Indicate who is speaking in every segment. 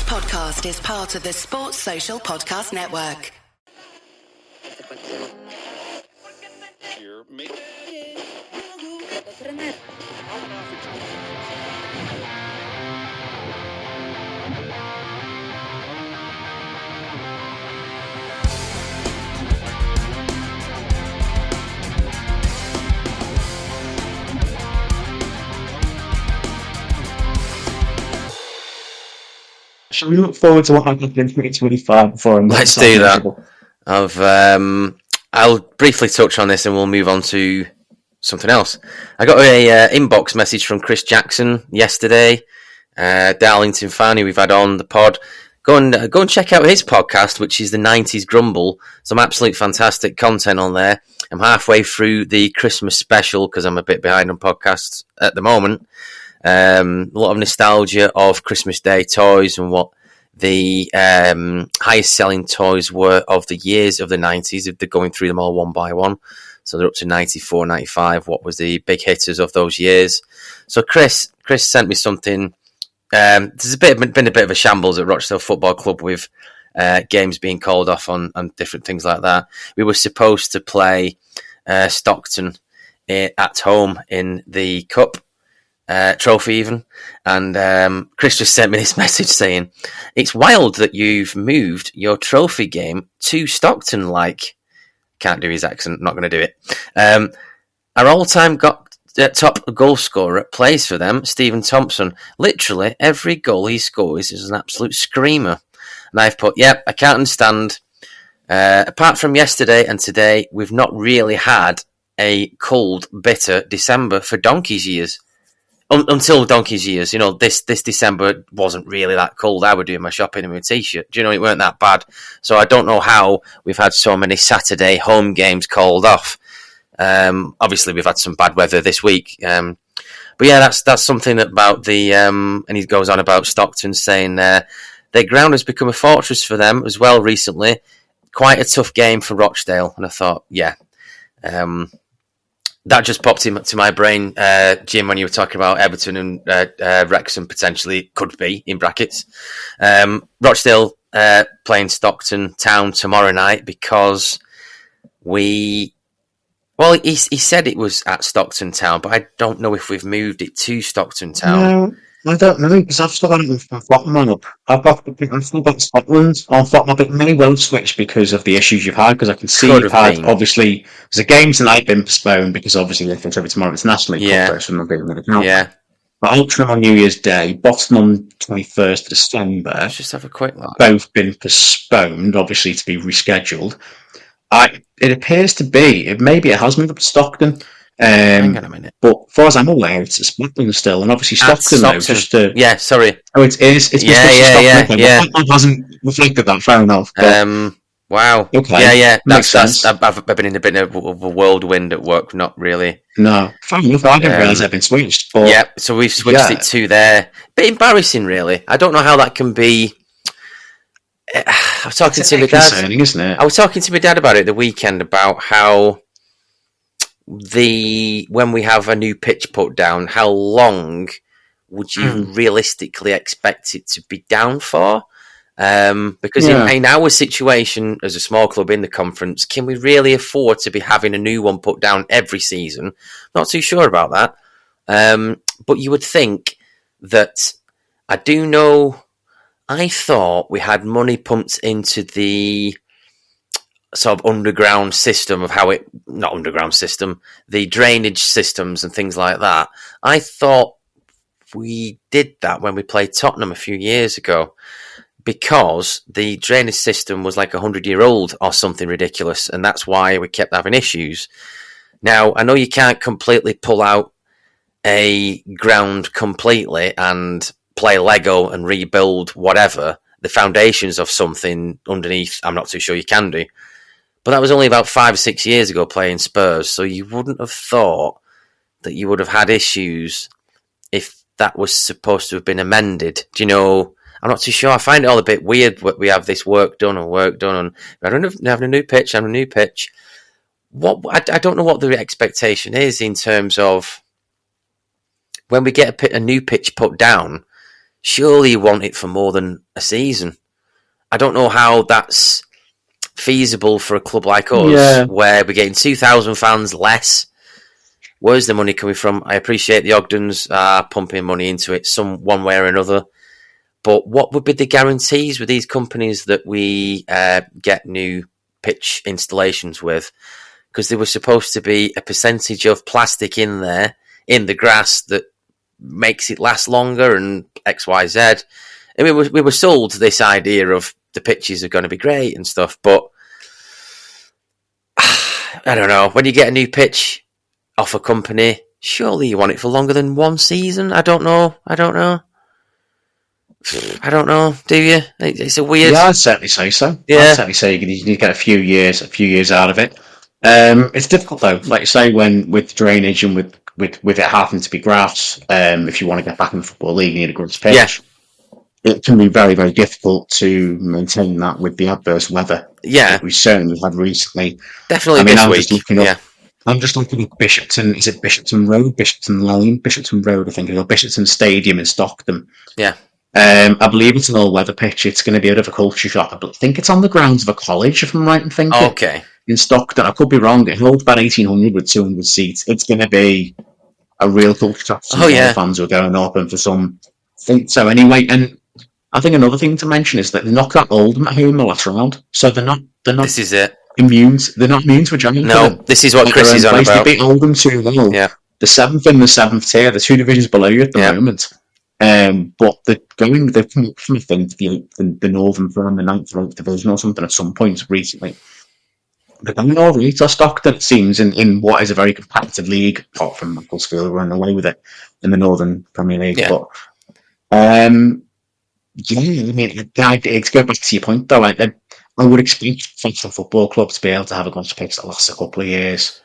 Speaker 1: podcast is part of the Sports Social Podcast Network.
Speaker 2: Shall we look forward to what happened in 2025 before?
Speaker 3: Let's do that. I'll briefly touch on this and we'll move on to something else. I got a inbox message from Chris Jackson yesterday, Darlington fan who we've had on the pod. Go and check out his podcast, which is the 90s Grumble. Some absolute fantastic content on there. I'm halfway through the Christmas special because I'm a bit behind on podcasts at the moment. A lot of nostalgia of Christmas Day toys and what the highest selling toys were of the years of the 90s. They're going through them all one by one. So they're up to 94, 95. What was the big hitters of those years? So Chris sent me something. There's been a bit of a shambles at Rochdale Football Club with games being called off on different things like that. We were supposed to play Stockton at home in the Cup. Trophy even, and Chris just sent me this message saying it's wild that you've moved your trophy game to Stockton. Can't do his accent, not going to do it. Our all-time top goal scorer plays for them, Stephen Thompson. Literally every goal he scores is an absolute screamer. And I've put, I can't understand. Apart from yesterday and today, we've not really had a cold, bitter December for donkey's years. Until donkey's years, this December wasn't really that cold. I was doing my shopping in my t-shirt. It weren't that bad. So I don't know how we've had so many Saturday home games called off. Obviously, we've had some bad weather this week. But yeah, that's something about the. And he goes on about Stockton saying their ground has become a fortress for them as well recently. Quite a tough game for Rochdale, and I thought, that just popped into my brain, Jim, when you were talking about Everton and Wrexham potentially could be, in brackets. Rochdale playing Stockton Town tomorrow night because he said it was at Stockton Town, but I don't know if we've moved it to Stockton Town.
Speaker 2: No, I don't know, because I've still got it on Flotman up. I've still got Scotland on Flotman, but it may well switch because of the issues you've had, because I can see you've had, obviously, there's a game tonight been postponed, because obviously they think every tomorrow it's nationally covered, so I'm not getting an account. Yeah. But Ultram on New Year's Day, Boston on 21st of December.
Speaker 3: Let's just have a quick look.
Speaker 2: Both been postponed, obviously, to be rescheduled. It appears to be, maybe it has moved up to Stockton.
Speaker 3: Hang on a minute.
Speaker 2: But as far as I'm aware, it's Stockton still, and obviously Stockton though. Just
Speaker 3: sorry.
Speaker 2: Oh, it is. It's Stockton. That hasn't reflected that. Fair enough. But,
Speaker 3: wow.
Speaker 2: Okay.
Speaker 3: Yeah.
Speaker 2: Makes sense.
Speaker 3: I've been in a bit of a whirlwind at work. Not really.
Speaker 2: No. Fair enough. I didn't realise they'd been switched. But,
Speaker 3: so we've switched it to there. Bit embarrassing, really. I don't know how that can be. I was talking to my dad.
Speaker 2: Concerning, isn't it?
Speaker 3: I was talking to my dad about it the weekend about how. When we have a new pitch put down, how long would you realistically expect it to be down for? Because in our situation as a small club in the conference, can we really afford to be having a new one put down every season? Not too sure about that. But you would think that I do know. I thought we had money pumped into the sort of underground system of the drainage systems and things like that. I thought we did that when we played Tottenham a few years ago because the drainage system was like 100-year-old or something ridiculous, and that's why we kept having issues. Now, I know you can't completely pull out a ground completely and play Lego and rebuild whatever, the foundations of something underneath. I'm not too sure you can do. But that was only about 5 or 6 years ago playing Spurs, so you wouldn't have thought that you would have had issues if that was supposed to have been amended. Do you know? I'm not too sure. I find it all a bit weird. We have this work done, and I don't know if having a new pitch. I don't know what the expectation is in terms of when we get a new pitch put down. surely you want it for more than a season. I don't know how that's feasible for a club like us, where we're getting 2,000 fans less. Where's the money coming from? I appreciate the Ogdens are pumping money into it one way or another. But what would be the guarantees with these companies that we get new pitch installations with? Because there was supposed to be a percentage of plastic in there, in the grass, that makes it last longer and X, Y, Z. I mean, we were sold this idea of the pitches are going to be great and stuff, but I don't know. When you get a new pitch off a company, surely you want it for longer than one season? I don't know. Do you? It's a weird...
Speaker 2: Yeah, I'd certainly say so.
Speaker 3: Yeah.
Speaker 2: I'd certainly say you need to get a few years out of it. It's difficult though. Like you say, when with drainage and with it having to be grass, if you want to get back in the Football League, you need a grass pitch.
Speaker 3: Yeah.
Speaker 2: It can be very, very difficult to maintain that with the adverse weather.
Speaker 3: Yeah.
Speaker 2: That we certainly had recently.
Speaker 3: Definitely this week.
Speaker 2: I'm just looking at Bishopton. Is it Bishopton Road? Bishopton Lane? Bishopton Road, I think, or Bishopton Stadium in Stockton.
Speaker 3: Yeah.
Speaker 2: I believe it's an all-weather pitch. It's going to be a bit of a culture shock. I think it's on the grounds of a college, if I'm right in thinking.
Speaker 3: Okay.
Speaker 2: In Stockton. I could be wrong. It holds about 1,800 with 200 seats. It's going to be a real culture shock. Fans who are going up, and for some, I think so anyway. And I think another thing to mention is that they're not that old at home the last round, so they're not.
Speaker 3: This is it.
Speaker 2: They're not immune to a giant.
Speaker 3: No, this is what Chris is on about.
Speaker 2: They beat Oldham 2-0.
Speaker 3: Yeah.
Speaker 2: The 7th and the 7th tier, the 2 divisions below you at the moment. But they've come up from, I think, the Northern firm, the 9th or 8th division or something at some point recently. They're going all right to Stockton, it seems, in what is a very competitive league, apart from Macclesfield running away with it in the Northern Premier League.
Speaker 3: Yeah.
Speaker 2: But, I mean, to go back to your point, though, I would expect Folkestone Football Club to be able to have a grass pitch that lasts a couple of years.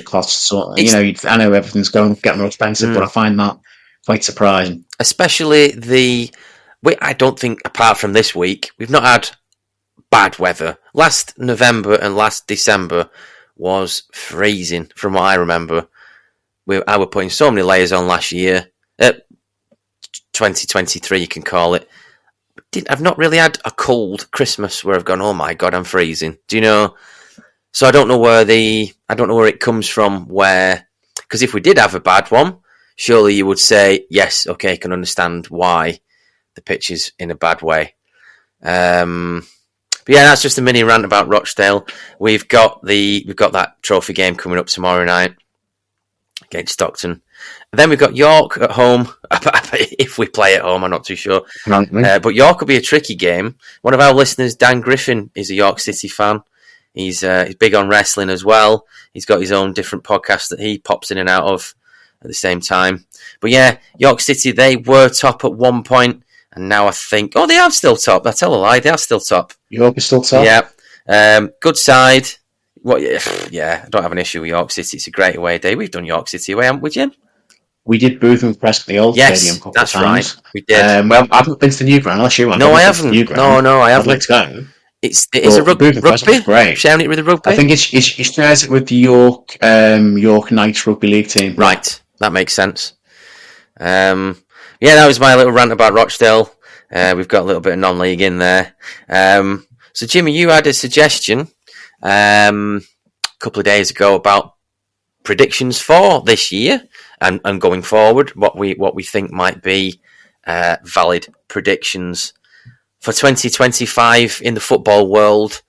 Speaker 2: Costs. So, I know everything's getting more expensive, but I find that quite surprising.
Speaker 3: Especially I don't think, apart from this week, we've not had bad weather. Last November and last December was freezing, from what I remember. I were putting so many layers on last year. 2023, you can call it. I've not really had a cold Christmas where I've gone, oh my God, I'm freezing. Do you know? So I don't know where it comes from. Because if we did have a bad one, surely you would say, yes, okay, I can understand why the pitch is in a bad way. But yeah, that's just a mini rant about Rochdale. We've got that trophy game coming up tomorrow night against Stockton. And then we've got York at home. If we play at home, I'm not too sure. But York will be a tricky game. One of our listeners, Dan Griffin, is a York City fan. He's big on wrestling as well. He's got his own different podcast that he pops in and out of at the same time. But yeah, York City, they were top at one point, and now I think... Oh, they are still top. I tell a lie, they are still top.
Speaker 2: York is still top?
Speaker 3: Yeah. Good side. I don't have an issue with York City. It's a great away day. We've done York City away, haven't we, Jim?
Speaker 2: We did Bootham and Preston, the old stadium, a couple of times.
Speaker 3: Right. We did.
Speaker 2: Well, I haven't been to the new ground, unless you want.
Speaker 3: No, I haven't. No, I haven't.
Speaker 2: I'd like to go.
Speaker 3: It's a rugby.
Speaker 2: Great.
Speaker 3: Sharing it with the rugby.
Speaker 2: I think he shares it with the York Knights rugby league team.
Speaker 3: Right, that makes sense. That was my little rant about Rochdale. We've got a little bit of non-league in there. So Jimmy, you had a suggestion a couple of days ago about predictions for this year and going forward. What we think might be valid predictions for 2025 in the football world.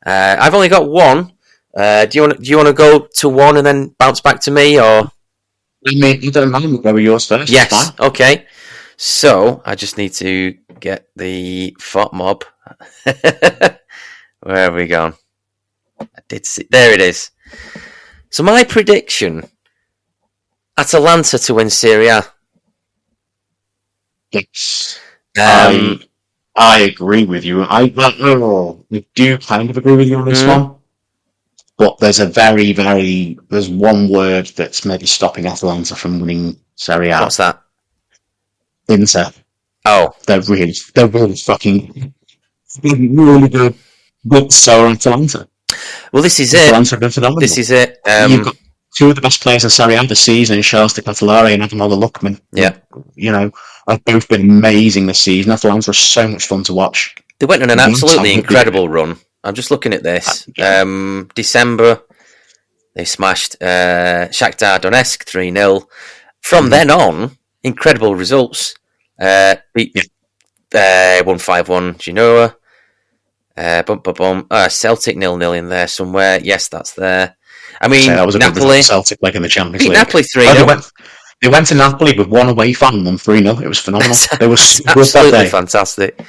Speaker 3: I've only got one. Do you want to go to one and then bounce back to me, or?
Speaker 2: I mean, you don't mind. We'll go with yours first.
Speaker 3: Yes. Okay. So I just need to get the FOT mob. Where have we gone? I did see. There it is. So my prediction: Atalanta to win Serie A.
Speaker 2: Yes. I agree with you. I do kind of agree with you on this one. But there's there's one word that's maybe stopping Atalanta from winning Serie A.
Speaker 3: What's that?
Speaker 2: Inter.
Speaker 3: Oh.
Speaker 2: They're really fucking really good. But so are Atalanta.
Speaker 3: Well, this is
Speaker 2: Atalanta have been phenomenal.
Speaker 3: This is it.
Speaker 2: You've got two of the best players in Serie A this season in Charles de Catalari and Ademola Lookman.
Speaker 3: Yeah.
Speaker 2: have both been amazing this season. Atalanta are so much fun to watch.
Speaker 3: They went on an absolutely incredible run. I'm just looking at this. December, they smashed Shakhtar Donetsk 3-0. From then on, incredible results. Beat 1-5-1 Genoa. Celtic 0-0 in there somewhere. Yes, that's there. I mean,
Speaker 2: that was a
Speaker 3: Napoli.
Speaker 2: Celtic like in the Champions League.
Speaker 3: Napoli 3-0.
Speaker 2: They went to Napoli with one away fan and won 3-0. It was phenomenal. They were
Speaker 3: absolutely fantastic.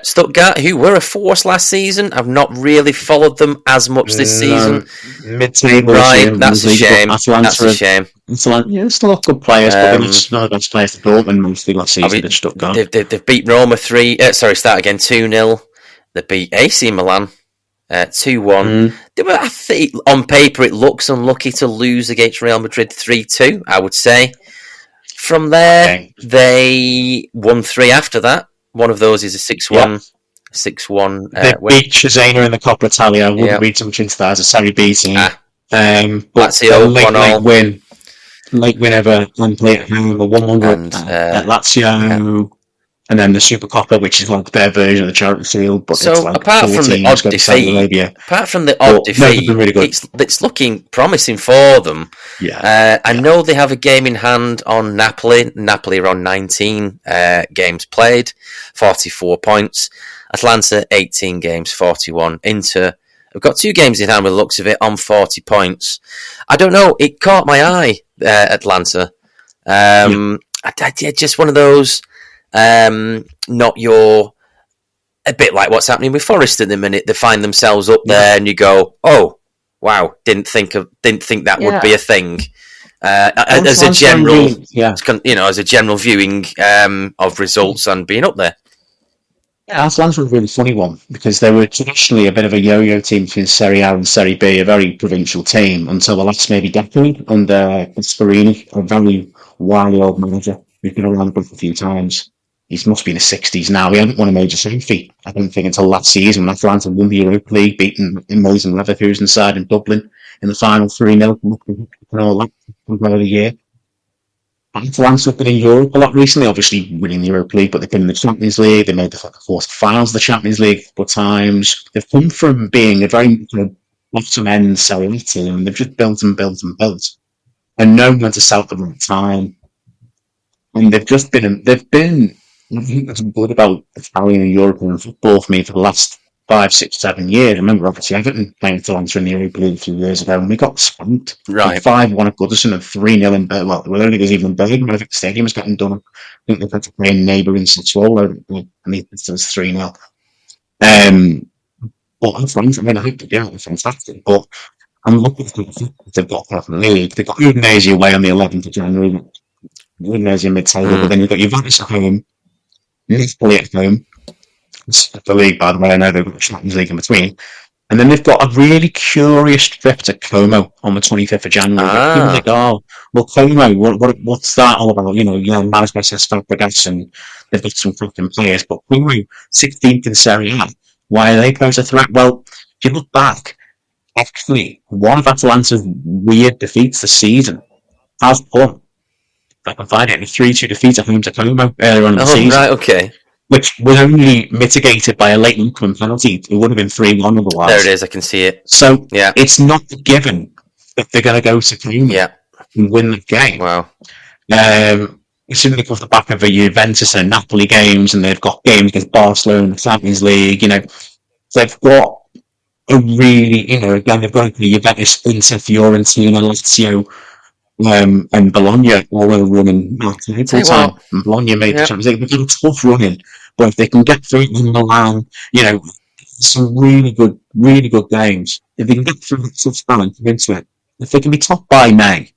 Speaker 3: Stuttgart, who were a force last season, I've not really followed them as much this season.
Speaker 2: Mid-table,
Speaker 3: right? That's a shame. That's a shame.
Speaker 2: Yeah, still have good players, but they're not the best players to Dortmund mostly last season. At Stuttgart,
Speaker 3: they've beat Roma 2-0. They beat AC Milan 2-1. I think on paper it looks unlucky to lose against Real Madrid 3-2. I would say. From there, they won 3 after that. One of those is a 6-1. 6-1
Speaker 2: they beat Cesena in the Coppa Italia. I wouldn't read too much into that as a Serie B team.
Speaker 3: Lazio,
Speaker 2: late win ever and play at home. A 1-1 at Lazio. And then the Super Coppa, which is like their version of the Charity Shield. But
Speaker 3: so
Speaker 2: it's like
Speaker 3: apart from the odd defeat, really it's looking promising for them. I know they have a game in hand on Napoli. Napoli are on 19 games played, 44 points. Atalanta, 18 games, 41. Inter, we've got 2 games in hand with the looks of it on 40 points. I don't know, it caught my eye, Atlanta. Just one of those... not your, a bit like what's happening with Forest at the minute. They find themselves up there, and you go, "Oh, wow! Didn't think that would be a thing." As a general, as a general viewing of results and being up there.
Speaker 2: Yeah, Atalanta was a really funny one because they were traditionally a bit of a yo-yo team between Serie A and Serie B, a very provincial team until the last maybe decade under Gasparini, a very wily old manager who's been around the block a few times. He must be in his 60s now. He hadn't won a major trophy, I don't think, until last season when Atalanta won the Europa League, beating amazing Leverkusen side in Dublin in the final 3-0 and all that over the year. Atalanta have been in Europe a lot recently, obviously winning the Europa League, but they've been in the Champions League. They made the quarter-finals of the Champions League a couple of times. They've come from being a very bottom-end Serie A team, and they've just built and built and built, and known when to sell at the right time. And they've been. I think there's good about Italian and European football for me for the last 5, 6, 7 years. I remember obviously Everton playing Atalanta in the Europa League a few years ago, and we got spanked.
Speaker 3: Right.
Speaker 2: 5-1 at Goodison and 3-0 in Berlin. Well, I don't think it was even in Berlin. I think the stadium was getting done. I think they had to play a neighbouring Sassuolo, and it was 3-0. But Atalanta, I hope they do. It's fantastic. But I'm looking at the they've got in the league. They've got Udinese away on the 11th of January. Udinese in mid-table, but then you've got Juventus at home. Napoli at home. It's the league, by the way. I know they've got the Champions League in between. And then they've got a really curious trip to Como on the 25th of January. People think, Como, what's that all about? Managed by Fabregas, and they've got some cracking players. But Como, 16th in Serie A, why are they pose a threat? Well, if you look back, actually, one of Atalanta's weird defeats this season has come. I can find it. 3-2 defeat at home to Como earlier on in the season.
Speaker 3: Right, okay.
Speaker 2: Which was only mitigated by a late income penalty. It would have been 3-1 otherwise.
Speaker 3: There it is, I can see it.
Speaker 2: So it's not given that they're going to go to Como and win the game.
Speaker 3: Wow.
Speaker 2: It's certainly off the back of the Juventus and Napoli games, and they've got games against Barcelona, the Champions League. They've got a really, again, they've got the Juventus, Inter, Fiorentina, Lazio, and Bologna all over running April time. And Bologna made the Champions League. They've got a tough running, but if they can get through in Milan, some really good games. If they can get through that tough spell and come into it, if they can be top by May,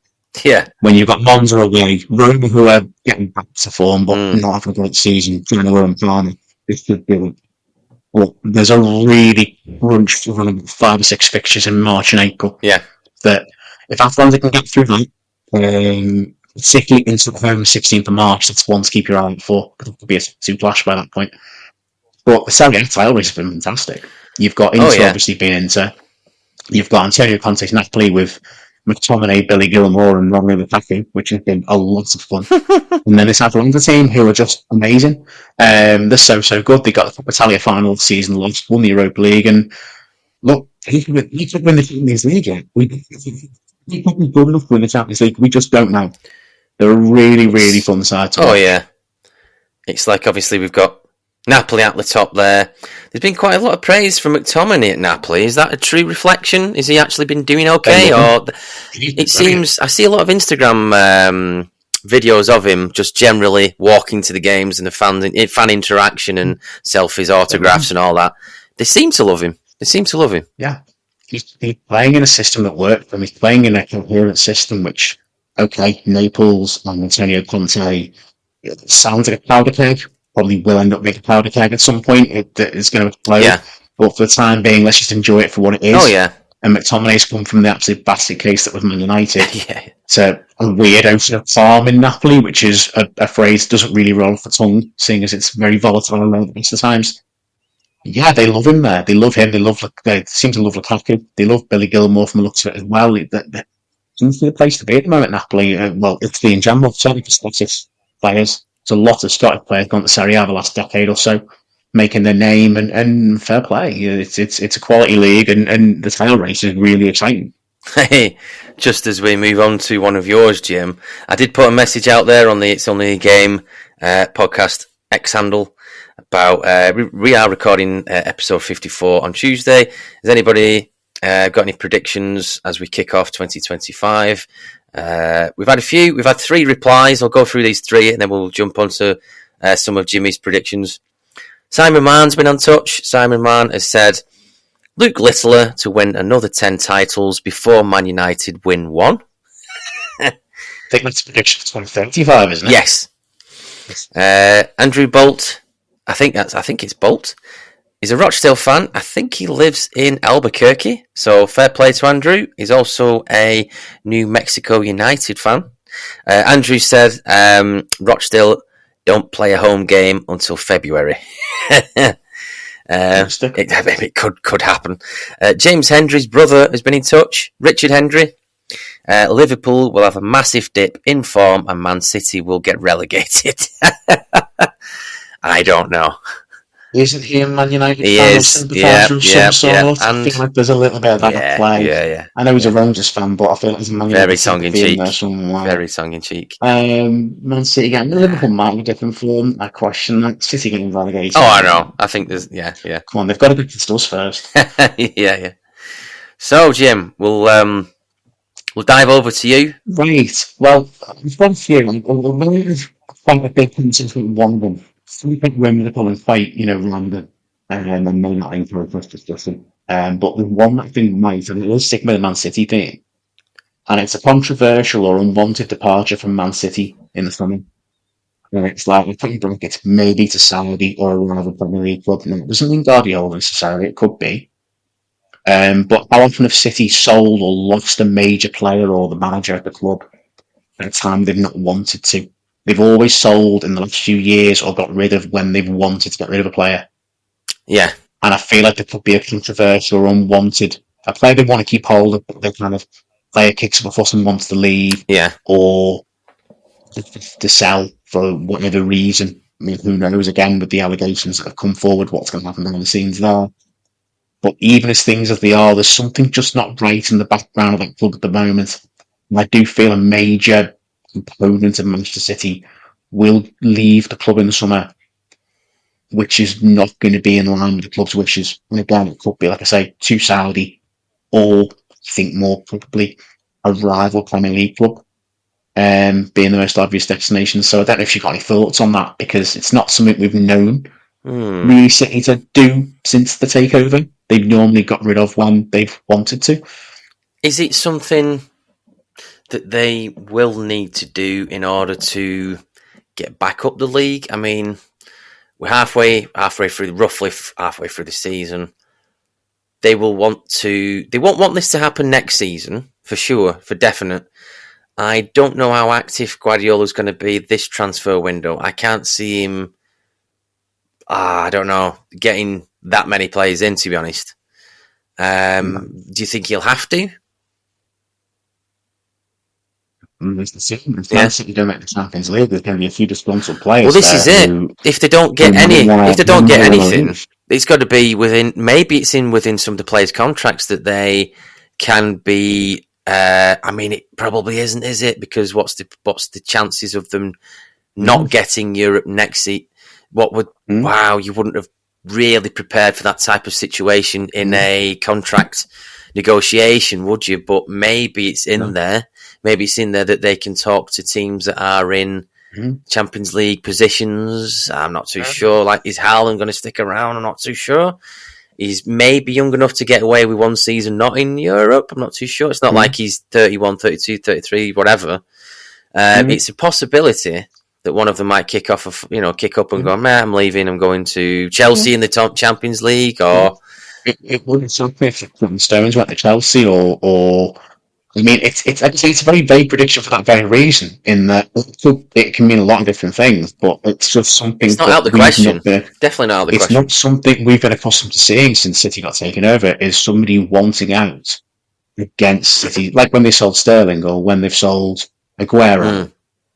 Speaker 2: when you've got Monza away, Roma who are getting back to form but not having a great season, Genoa and Parma, this should do it. Well, there's a really crunch run of 5 or 6 fixtures in March and April.
Speaker 3: Yeah.
Speaker 2: That if Atalanta can get through that, particularly into the home 16th of March, that's one to keep your eye out for. It could be a 2 clash by that point. But the Serie A title race has been fantastic. You've got Inter obviously being Inter. You've got Antonio Conte's Napoli with McTominay, Billy Gilmore, and Romelu Lukaku, which has been a lot of fun. And then this Atalanta team, who are just amazing. They're so good. They got the Coppa Italia final of the season, lost, won the Europa League, and look, he could win the Champions League yet. He could be good enough to win the Champions League. We just don't know. They're a really, really fun side to watch.
Speaker 3: Oh, yeah. It's like, obviously, we've got Napoli at the top there. There's been quite a lot of praise from McTominay at Napoli. Is that a true reflection? Has he actually been doing okay? Or it seems, I see a lot of Instagram videos of him just generally walking to the games and the fan interaction and selfies, autographs and all that. They seem to love him.
Speaker 2: Yeah. He's playing in a system that works for him. He's playing in a coherent system, which, okay, Naples and Antonio Conte, it sounds like a powder keg. Probably will end up being a powder keg at some point. It's going to explode. Yeah. But for the time being, let's just enjoy it for what it is.
Speaker 3: Oh, yeah.
Speaker 2: And McTominay's come from the absolute basket case that was Man United
Speaker 3: yeah.
Speaker 2: to a weird farm in Napoli, which is a phrase that doesn't really roll off the tongue, seeing as it's very volatile around the times. Yeah, they love him there. They love him. They seem to love Lukaku. They love Billy Gilmore from the looks of it as well. That seems to be the place to be at the moment, Napoli. Well, Italy in general, certainly for Scottish players. There's a lot of Scottish players gone to Serie A the last decade or so, making their name and fair play. It's a quality league, and the title race is really exciting.
Speaker 3: Hey, just as we move on to one of yours, Jim, I did put a message out there on the It's Only a Game podcast X handle about we are recording episode 54 on Tuesday. Has anybody got any predictions as we kick off 2025? We've had a few. We've had 3 replies. I'll go through these 3 and then we'll jump onto some of Jimmy's predictions. Simon Mann's been on touch. Simon Mann has said Luke Littler to win another 10 titles before Man United win 1.
Speaker 2: I think that's prediction for 2035, isn't it?
Speaker 3: Yes. Andrew Bolt, I think it's Bolt. He's a Rochdale fan. I think he lives in Albuquerque. So fair play to Andrew. He's also a New Mexico United fan. Andrew said Rochdale don't play a home game until February. It could happen. James Hendry's brother has been in touch. Richard Hendry. Liverpool will have a massive dip in form and Man City will get relegated. I don't know.
Speaker 2: Isn't he a Man United
Speaker 3: he
Speaker 2: fan?
Speaker 3: Is.
Speaker 2: I feel like there's a little bit of that at play.
Speaker 3: Yeah.
Speaker 2: I know he's a Rangers fan, but I feel like he's a Man United fan.
Speaker 3: Very tongue-in-cheek.
Speaker 2: Man City getting Liverpool might be different form. I question that. City getting relegated.
Speaker 3: Oh, I know. I think there's... Yeah.
Speaker 2: Come on, they've got to beat us first.
Speaker 3: yeah. So, Jim, we'll dive over to you.
Speaker 2: Right. Well, there's one few. We'll find a big consistent one of them. Some people when Liverpool and fight, random, and then may not encourage us discussing. But there's one that I think might, and it will stick with the Man City thing. And it's a controversial or unwanted departure from Man City in the summer. And it's like, we're putting brackets maybe to Saudi or a rival Premier League club. Now, it doesn't mean Guardiola necessarily, it could be. But how often have City sold or lost a major player or the manager of the club at a time they've not wanted to? They've always sold in the last few years or got rid of when they've wanted to get rid of a player.
Speaker 3: Yeah.
Speaker 2: And I feel like there could be a controversial or unwanted. A player they want to keep hold of, but they kind of player kicks up a fuss and wants to leave.
Speaker 3: Yeah.
Speaker 2: Or to sell for whatever reason. I mean, who knows, again, with the allegations that have come forward, what's going to happen behind the scenes there. But even as things as they are, there's something just not right in the background of that club at the moment. And I do feel a major component of Manchester City will leave the club in the summer, which is not going to be in line with the club's wishes. And again, it could be, like I say, to Saudi, or I think more probably a rival Premier League club, being the most obvious destination. So I don't know if you've got any thoughts on that, because it's not something we've known really City to do since the takeover. They've normally got rid of when they've wanted to.
Speaker 3: Is it something that they will need to do in order to get back up the league? I mean, we're roughly halfway through the season. They won't want this to happen next season, for sure, for definite. I don't know how active Guardiola's going to be this transfer window. I can't see him, I don't know, getting that many players in, to be honest. Do you think he'll have to?
Speaker 2: It's the same. If Man City don't make the Champions League, there's going to be a few disgruntled players.
Speaker 3: Well, this is it. If they don't get anything, it's got to be within. Maybe it's within some of the players' contracts that they can be. I mean, it probably isn't, is it? Because what's the chances of them not getting Europe next season? Wow, you wouldn't have really prepared for that type of situation in a contract negotiation, would you? But maybe it's in there. Maybe it's in there that they can talk to teams that are in Champions League positions. I'm not too sure. Like, is Haaland going to stick around? I'm not too sure. He's maybe young enough to get away with one season not in Europe. I'm not too sure. It's not like he's 31, 32, 33, whatever. It's a possibility that one of them might kick up and go, man, I'm leaving. I'm going to Chelsea in the top Champions League, or
Speaker 2: it wouldn't shock me if Stones went to Chelsea or. I mean, it's a very vague prediction for that very reason. In that it can mean a lot of different things, but it's just something.
Speaker 3: It's not out of the question. Definitely not out of the question.
Speaker 2: It's not something we've been accustomed to seeing since City got taken over. Is somebody wanting out against City, like when they sold Sterling or when they've sold Aguero,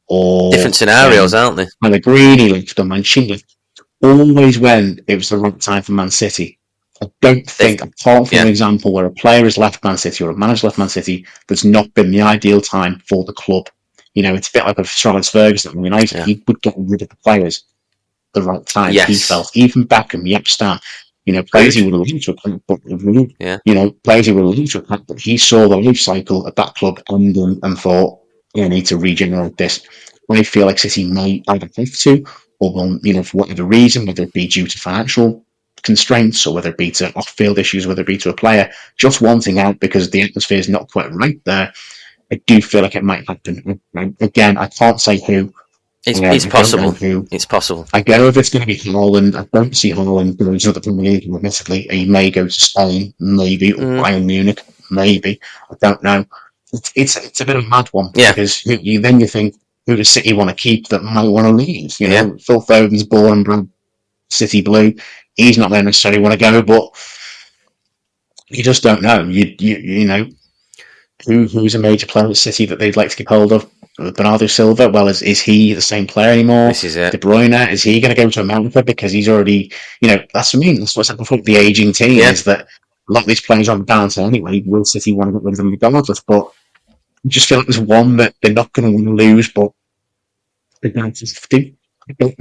Speaker 2: or
Speaker 3: different scenarios, aren't they?
Speaker 2: Pellegrini left or Mancini left. Always when it was the right time for Man City. I don't think, apart from an example where a player has left Man City or a manager left Man City, there's not been the ideal time for the club. You know, it's a bit like with Sir Alex Ferguson. I mean, he would get rid of the players at the right time. Yes. He felt, even Beckham, Stam, players he would have loved to have but players he would have loved to have but he saw the life cycle at that club ending and thought, I need to regenerate this. I feel like City may either have to, or for whatever reason, whether it be due to financial constraints or whether it be to off-field issues, whether it be to a player just wanting out because the atmosphere is not quite right there, I do feel like it might happen. Again, I can't say who.
Speaker 3: It's possible. Who. It's possible.
Speaker 2: I go if it's going to be Haaland. I don't see Haaland going to the Premier League, admittedly. He may go to Spain, maybe, or Bayern Munich, maybe. I don't know. It's a bit of a mad one because you think, who does City want to keep that might want to leave? Phil Foden's born and bred City Blue. He's not there necessarily want to go, but you just don't know. You know who's a major player at City that they'd like to keep hold of. Bernardo Silva. Well, is he the same player anymore?
Speaker 3: This is it.
Speaker 2: De Bruyne, is he going to go to America because he's already? That's what I mean. That's what's happened for the aging team is that a lot of these players are on balance anyway. Will City want to get rid of them regardless? But I just feel like there's one that they're not going to want to lose, but they're going to do. I don't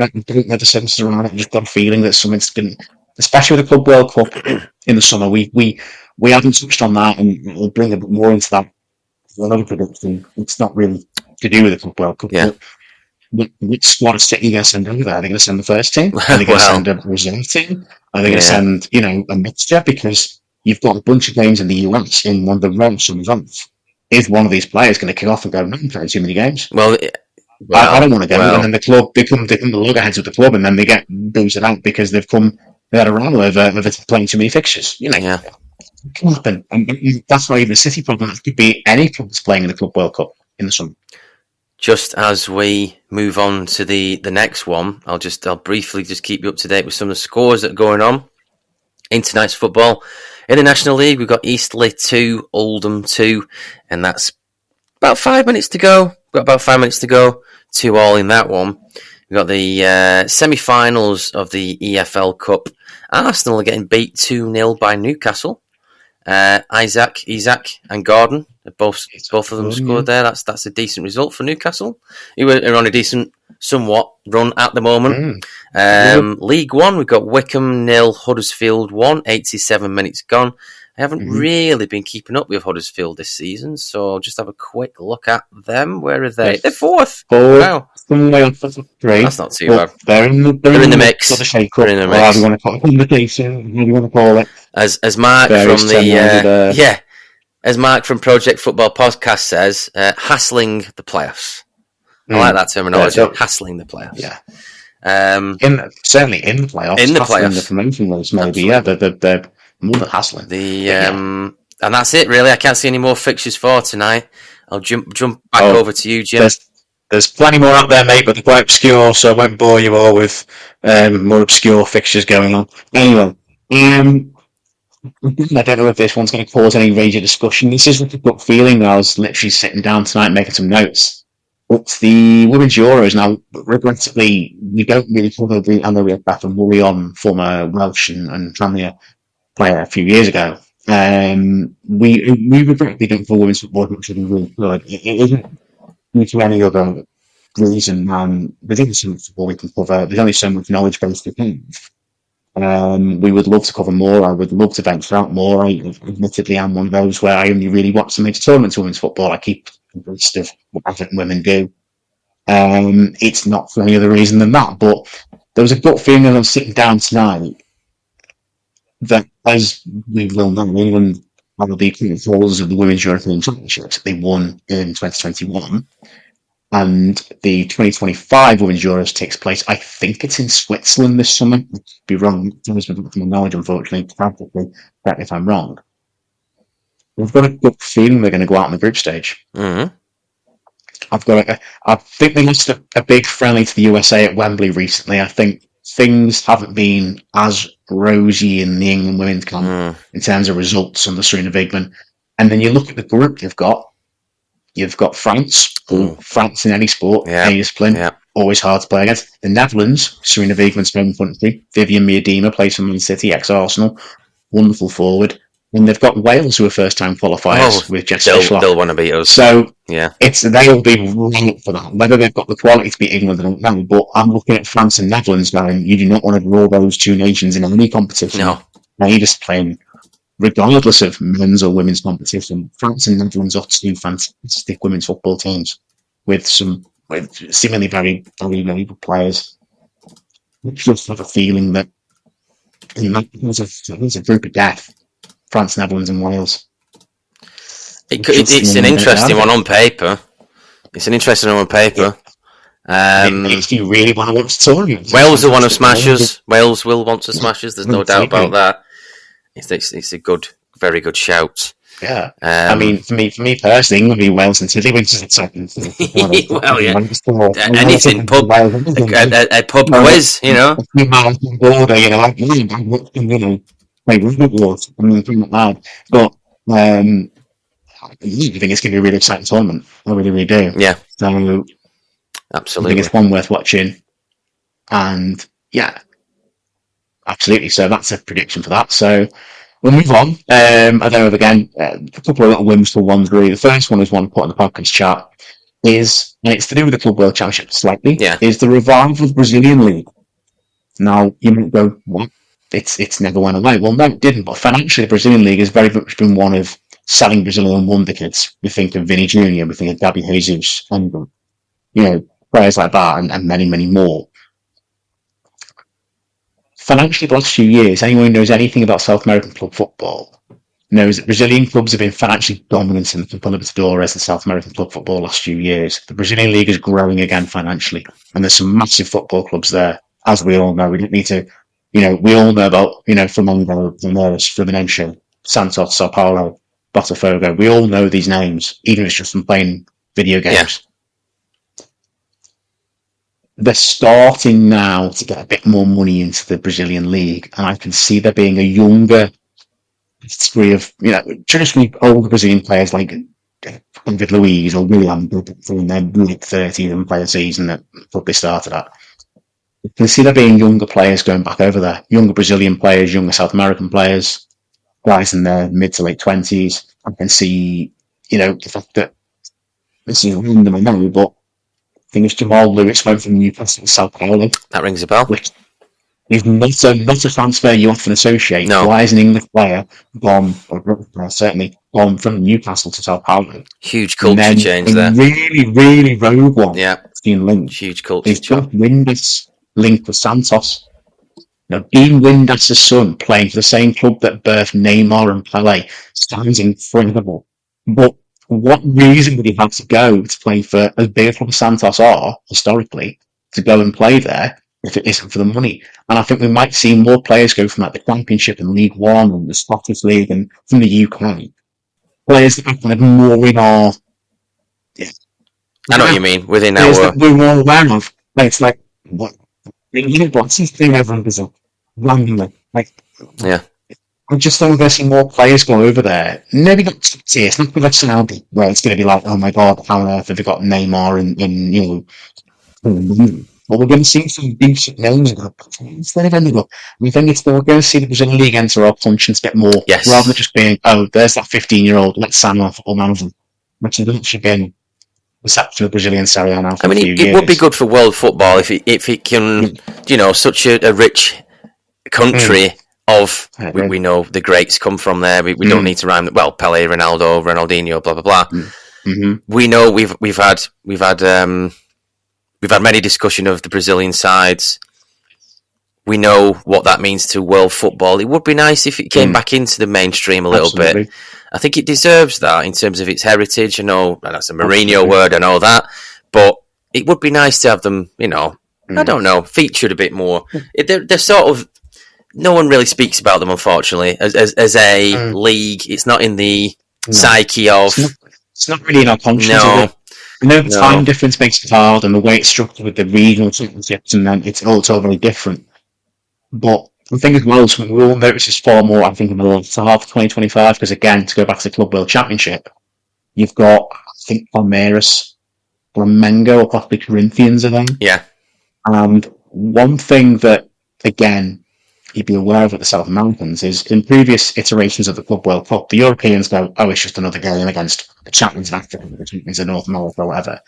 Speaker 2: know the sense around it. I just got a feeling that something's going, especially with the Club World Cup in the summer. We haven't touched on that, and we'll bring a bit more into that. Another prediction. It's not really to do with the Club World Cup.
Speaker 3: Yeah.
Speaker 2: Which squad is City going to send over there? Are they going to send the first team? Are they going to send a reserve team? Are they going to send a mixture? Because you've got a bunch of games in the US in one of the ransom events. Is one of these players going to kick off and go, no, I'm playing too many games?
Speaker 3: Well,
Speaker 2: I don't want to go. And then the club become the loggerheads of the club, and then they get boosted out because they had a row over playing too many fixtures. It can happen. And that's not even a City problem. It could be any club that's playing in the Club World Cup in the summer.
Speaker 3: Just as we move on to the next one, I'll briefly just keep you up to date with some of the scores that are going on in tonight's football. In the National League, we've got Eastleigh 2, Oldham 2, and that's about 5 minutes to go. We've got about 5 minutes to go. 2-2 in that one. We've got the semi-finals of the EFL Cup. Arsenal are getting beat 2-0 by Newcastle. Isaac and Gordon, both of them scored there. That's a decent result for Newcastle. Who are on a decent, somewhat run at the moment. League One, we've got Wickham 0, Huddersfield 1, 87 minutes gone. I haven't really been keeping up with Huddersfield this season, so I'll just have a quick look at them. Where are they? They're fourth. Wow. That's not too bad.
Speaker 2: They're in the mix.
Speaker 3: They're in the mix.
Speaker 2: How do you want to call it? Conversation. How do you want to call it?
Speaker 3: As Mark as Mark from Project Football Podcast says, hassling the playoffs. I like that terminology. Hassling the playoffs.
Speaker 2: Yeah. Certainly in the playoffs.
Speaker 3: In the playoffs.
Speaker 2: The promotion race, maybe. Absolutely. Yeah, they're more than hassling.
Speaker 3: And that's it, really. I can't see any more fixtures for tonight. I'll jump back over to you, Jim.
Speaker 2: There's plenty more out there, mate, but they're quite obscure, so I won't bore you all with more obscure fixtures going on. Anyway, I don't know if this one's going to cause any range of discussion. This is like a gut feeling. I was literally sitting down tonight making some notes. It's the Women's Euros. Now, regrettably, we don't really cover the Anna Beth and Woolley on former Welsh and Tranmere player a few years ago. We regrettably don't cover women's football, which would be really good. It isn't due to any other reason. There's only so much football we can cover. There's only so much knowledge base we can. We would love to cover more. I would love to venture out more. I admittedly am one of those where I only really watch the major tournaments of women's football. I keep abreast of what African women do. It's not for any other reason than that, but there was a gut feeling that I'm sitting down tonight that, as we will know, England are the current holders of the Women's European Championships. They won in 2021. And the 2025 Women's Euros takes place, I think it's in Switzerland this summer. I could be wrong. It's with my knowledge, unfortunately. Practically, correct me if I'm wrong. We've got a good feeling they're going to go out in the group stage.
Speaker 3: Mm-hmm.
Speaker 2: I think they lost a big friendly to the USA at Wembley recently. I think things haven't been as rosy in the England women's camp in terms of results under Serena Wigman. And then you look at the group you've got France. France in any sport, any discipline, always hard to play against. The Netherlands, Serena Wigman's home country. Vivian Miedema plays for Man City, ex-Arsenal. Wonderful forward. And they've got Wales, who are first-time qualifiers with Jess Fishlock.
Speaker 3: They'll want to beat us.
Speaker 2: So they'll be right for that. Whether they've got the quality to beat England, I don't know. But I'm looking at France and Netherlands going, you do not want to draw those two nations in any competition.
Speaker 3: No.
Speaker 2: Now you're just playing, regardless of men's or women's competition. France and Netherlands are two fantastic women's football teams with seemingly very, very good players. I just have a feeling that there's a group of death. France, Netherlands, and Wales.
Speaker 3: It's an interesting one on paper. It's an interesting one on paper.
Speaker 2: It makes you really want to watch the tournament.
Speaker 3: Wales will want to smash us. Wales will want to smash us. There's no doubt about that. It's a good, very good shout.
Speaker 2: Yeah. I mean, for me personally, England v Wales and Italy, which is exciting.
Speaker 3: Well, yeah. Anything, a pub quiz, you know.
Speaker 2: Border, you know, like, play rugby wars. I mean, I'm not mad. But I think it's going to be a really exciting tournament. I really, really do.
Speaker 3: Yeah.
Speaker 2: So,
Speaker 3: absolutely.
Speaker 2: I think it's one worth watching. And, yeah, absolutely. So that's a prediction for that. So we'll move on. I don't know, again, a couple of little whims for one through. The first one is one put in the podcast chat, and it's to do with the Club World Championship slightly, is the revival of the Brazilian League. Now, you might go, what? It's never went away. Well, no, it didn't. But financially, the Brazilian League has very much been one of selling Brazilian wonder kids. We think of Vini Jr., we think of Gabby Jesus, and players like that, and many, many more. Financially, the last few years, anyone who knows anything about South American club football knows that Brazilian clubs have been financially dominant in the Copa Libertadores and South American club football the last few years. The Brazilian League is growing again financially, and there's some massive football clubs there, as we all know. We don't need to, we all know about, Flamengo, Palmeiras, Fluminense, Santos, Sao Paulo, Botafogo. We all know these names, even if it's just from playing video games. Yeah. They're starting now to get a bit more money into the Brazilian League, and I can see there being a younger degree of, traditionally older Brazilian players like David Luiz or William in their late 30s and play a season that probably started at. You can see there being younger players going back over there, younger Brazilian players, younger South American players, guys in their mid to late 20s. I can see, the fact that this is random, I know, but I think it's Jamal Lewis went from Newcastle to Sao Paulo.
Speaker 3: That rings a bell.
Speaker 2: Which is not a transfer you often associate.
Speaker 3: No.
Speaker 2: Why is an English player gone, or certainly gone from Newcastle to Sao Paulo?
Speaker 3: Huge culture change there.
Speaker 2: Really, really rogue one.
Speaker 3: Yeah.
Speaker 2: Being linked.
Speaker 3: Huge culture
Speaker 2: change. It's Windass linked with Santos. Dean Windass' son playing for the same club that birthed Neymar and Pelé sounds incredible. But what reason would he have to go to play for as big a club as Santos are, historically, to go and play there if it isn't for the money? And I think we might see more players go from the Championship and League One and the Scottish League and from the UK. Players that are kind of more in our... Yeah.
Speaker 3: I know what you mean, within
Speaker 2: players
Speaker 3: our...
Speaker 2: that we're more aware of. It's like, what? What's his thing over in Brazil? Randomly. I just think we're going to see more players go over there. Maybe not top tier. It's not going to be like Saudi, where it's going to be like, oh my god, how on earth have they got Neymar and but we're going to see some decent names instead of ending up. We think we're going to see the Brazilian league enter our conscience a bit more, rather than just being, oh, there's that 15-year-old, let's sign him off football manager, which has literally been the exception of Brazilian Serie A now for a few years.
Speaker 3: It would be good for world football if it can, such a rich country of we know the greats come from there. We don't need to rhyme. Well, Pele, Ronaldo, Ronaldinho, blah blah blah.
Speaker 2: Mm-hmm.
Speaker 3: We know we've had many discussion of the Brazilian sides. We know what that means to world football. It would be nice if it came back into the mainstream a little bit. I think it deserves that in terms of its heritage. I know that's a Mourinho word, I know that, but it would be nice to have them, I don't know, featured a bit more. They're sort of, no one really speaks about them, unfortunately, as a league. It's not in the psyche of...
Speaker 2: It's not really in our conscience, is it? The time difference makes it hard, and the way it's structured with the regional championships, and then it's all very different. But the thing as well is we will notice this far more, I think, in the latter half of 2025, because again, to go back to the Club World Championship, you've got, I think, Palmeiras, Flamengo, or possibly Corinthians, I think.
Speaker 3: Yeah.
Speaker 2: And one thing that, again, you'd be aware of at the South Americans is in previous iterations of the Club World Cup, the Europeans go, oh, it's just another game against the champions of Africa, the champions of North America, or whatever.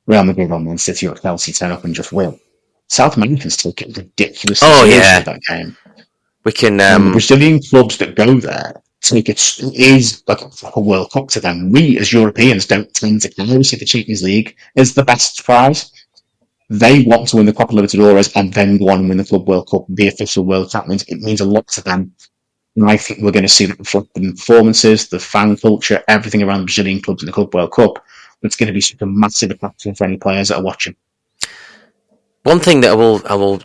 Speaker 2: Real Madrid or Man City or Chelsea turn up and just win. South Americans take it ridiculously seriously that game.
Speaker 3: We can
Speaker 2: the Brazilian clubs that go there take it is like a World Cup to them. We as Europeans don't tend to care. We see the Champions League is the best prize. They want to win the Copa Libertadores and then go on and win the Club World Cup, the official world champions. It means a lot to them. And I think we're going to see that reflected in performances, the fan culture, everything around the Brazilian clubs in the Club World Cup. It's going to be such a massive attraction for any players that are watching.
Speaker 3: One thing that I will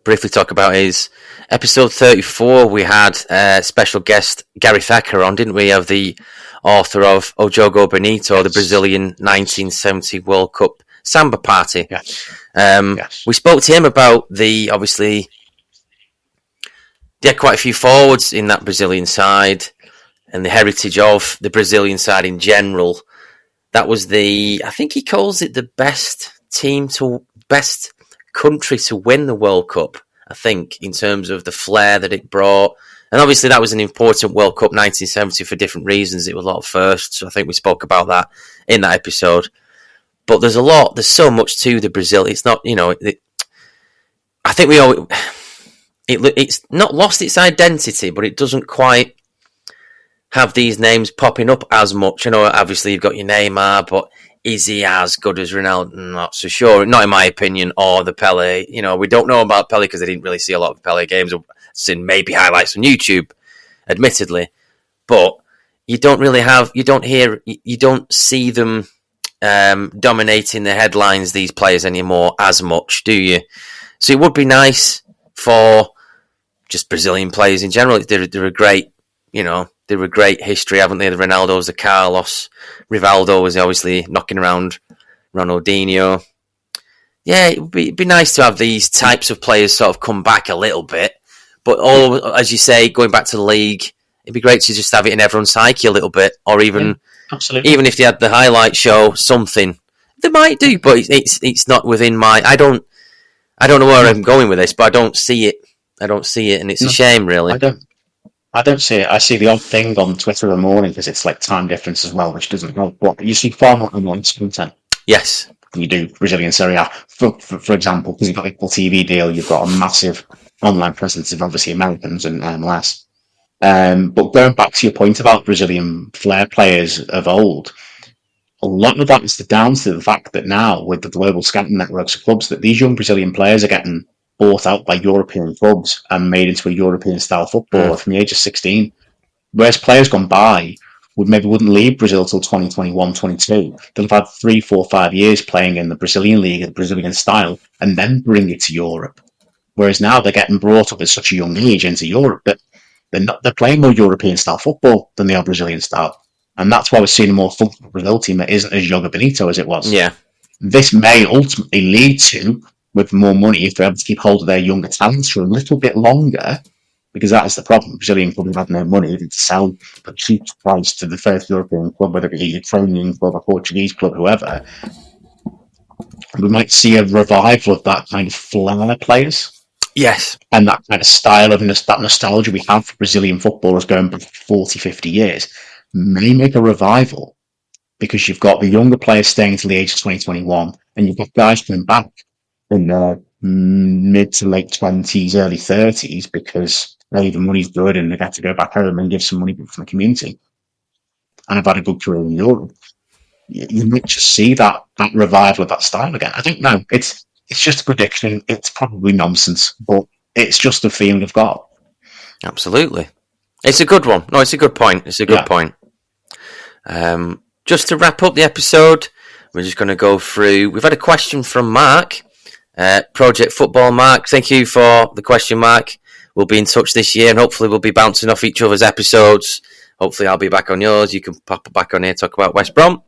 Speaker 3: briefly talk about is episode 34. We had special guest Gary Thacker on, didn't we? Of the author of O Jogo Bonito, the Brazilian 1970 World Cup Samba Party.
Speaker 2: Yes.
Speaker 3: We spoke to him about obviously, quite a few forwards in that Brazilian side and the heritage of the Brazilian side in general. That was I think he calls it the best country to win the World Cup, I think, in terms of the flair that it brought. And obviously that was an important World Cup 1970 for different reasons. It was a lot of firsts. So I think we spoke about that in that episode. But there's so much to the Brazil. It's not, I think it's not lost its identity, but it doesn't quite have these names popping up as much. I know, obviously, you've got your Neymar, but is he as good as Ronaldo? Not so sure. Not in my opinion, or the Pele. We don't know about Pele because I didn't really see a lot of Pele games. I've seen maybe highlights on YouTube, admittedly. But you don't see them dominating the headlines, these players, anymore as much, do you? So it would be nice for just Brazilian players in general. They're a great, they're a great history, haven't they? The Ronaldos, the Carlos, Rivaldo was obviously knocking around Ronaldinho. Yeah, it'd be nice to have these types of players sort of come back a little bit. But as you say, going back to the league, it'd be great to just have it in everyone's psyche a little bit, or even if they had the highlight show, something they might do. But it's not within my. I don't know where I'm going with this, but I don't see it. And it's a shame, really.
Speaker 2: I don't see it. I see the odd thing on Twitter in the morning because it's like time difference as well, which doesn't help. But you see far more online content.
Speaker 3: Yes.
Speaker 2: You do Brazilian Serie A, for example, because you've got the Apple TV deal, you've got a massive online presence of obviously Americans and MLS. But going back to your point about Brazilian flair players of old, a lot of that is down to the fact that now, with the global scouting networks of clubs, that these young Brazilian players are getting bought out by European clubs and made into a European-style footballer from the age of 16. Whereas players gone by wouldn't leave Brazil till 2021, 22. They'll have had 3, 4, 5 years playing in the Brazilian league, the Brazilian style, and then bring it to Europe. Whereas now they're getting brought up at such a young age into Europe that they're playing more European-style football than they are Brazilian-style. And that's why we're seeing a more functional Brazil team that isn't as Joga Bonito as it was.
Speaker 3: Yeah.
Speaker 2: This may ultimately lead to, with more money, if they're able to keep hold of their younger talents for a little bit longer, because that is the problem. Brazilian clubs have had no money to sell a cheap price to the first European club, whether it be a Ukrainian club, a Portuguese club, whoever. We might see a revival of that kind of flair players.
Speaker 3: Yes.
Speaker 2: And that kind of style of that nostalgia we have for Brazilian footballers going back 40, 50 years may make a revival, because you've got the younger players staying until the age of 2021, and you've got guys coming back in their mid to late 20s, early 30s, because the money's good and they get to go back home and give some money back to the community. And I've had a good career in Europe. You might just see that revival of that style again. I don't know. It's just a prediction. It's probably nonsense, but it's just a feeling I've got.
Speaker 3: Absolutely. It's a good one. No, it's a good point. It's a good point. Just to wrap up the episode, we're just going to go through. We've had a question from Mark, Project Football Mark. Thank you for the question, Mark. We'll be in touch this year, and hopefully we'll be bouncing off each other's episodes. Hopefully I'll be back on yours. You can pop back on here, talk about West Brom.